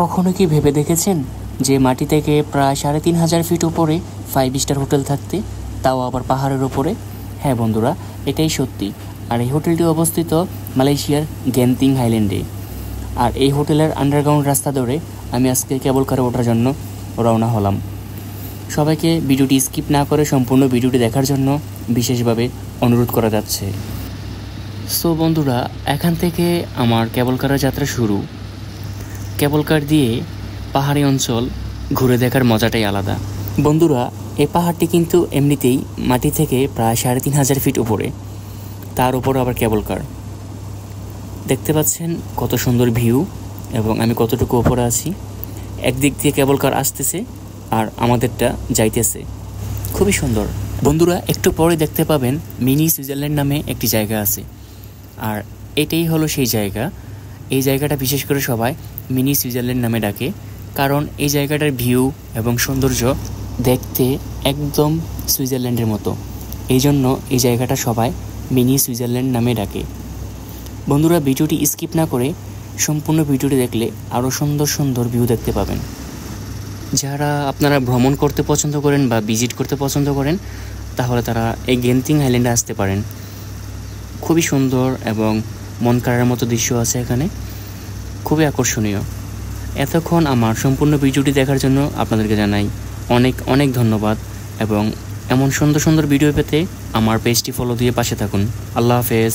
কখনো কি ভেবে দেখেছেন যে মাটি থেকে প্রায় ৩,৫০০ ফিট উপরে 5 স্টার হোটেল থাকতে, তাও আবার পাহাড়ের ওপরে? হ্যাঁ বন্ধুরা, এটাই সত্যি। আর এই হোটেলটি অবস্থিত মালয়েশিয়ার গেন্তিং হাইল্যান্ডে। আর এই হোটেলের আন্ডারগ্রাউন্ড রাস্তা ধরে আমি আজকে কেবল কারে ওঠার জন্য রওনা হলাম। সবাইকে ভিডিওটি স্কিপ না করে সম্পূর্ণ ভিডিওটি দেখার জন্য বিশেষভাবে অনুরোধ করা যাচ্ছে। সো বন্ধুরা, এখান থেকে আমার কেবল কারের যাত্রা শুরু। কেবল কার দিয়ে পাহাড়ি অঞ্চল ঘুরে দেখার মজাটাই আলাদা। বন্ধুরা, এই পাহাড়টি কিন্তু এমনিতেই মাটি থেকে প্রায় ৩,৫০০ ফিট উপরে, তার উপর আবার কেবল কার। দেখতে পাচ্ছেন কত সুন্দর ভিউ এবং আমি কতটুকু উপরে আছি। একদিক দিয়ে কেবল কার আসতেছে আর আমাদেরটা যাইতেছে, খুবই সুন্দর। বন্ধুরা, একটু পরে দেখতে পাবেন মিনি সুইজারল্যান্ড নামে একটি জায়গা আছে। আর এটাই হলো সেই জায়গা। এই জায়গাটা বিশেষ করে সবাই মিনি সুইজারল্যান্ড নামে ডাকে, কারণ এই জায়গাটার ভিউ এবং সৌন্দর্য দেখতে একদম সুইজারল্যান্ডের মতো। এই জন্য এই জায়গাটা সবাই মিনি সুইজারল্যান্ড নামে ডাকে। বন্ধুরা, ভিডিওটি স্কিপ না করে সম্পূর্ণ ভিডিওটি দেখলে আরও সুন্দর সুন্দর ভিউ দেখতে পাবেন। যারা আপনারা ভ্রমণ করতে পছন্দ করেন বা ভিজিট করতে পছন্দ করেন, তাহলে তারা এই গেন্তিং আইল্যান্ডে আসতে পারেন। খুবই সুন্দর এবং মন কাড়ার মতো দৃশ্য আছে এখানে, খুবই আকর্ষণীয়। এতক্ষণ আমার সম্পূর্ণ ভিডিওটি দেখার জন্য আপনাদেরকে জানাই অনেক অনেক ধন্যবাদ, এবং এমন সুন্দর সুন্দর ভিডিও পেতে আমার পেজটি ফলো দিয়ে পাশে থাকুন। আল্লাহ হাফেজ।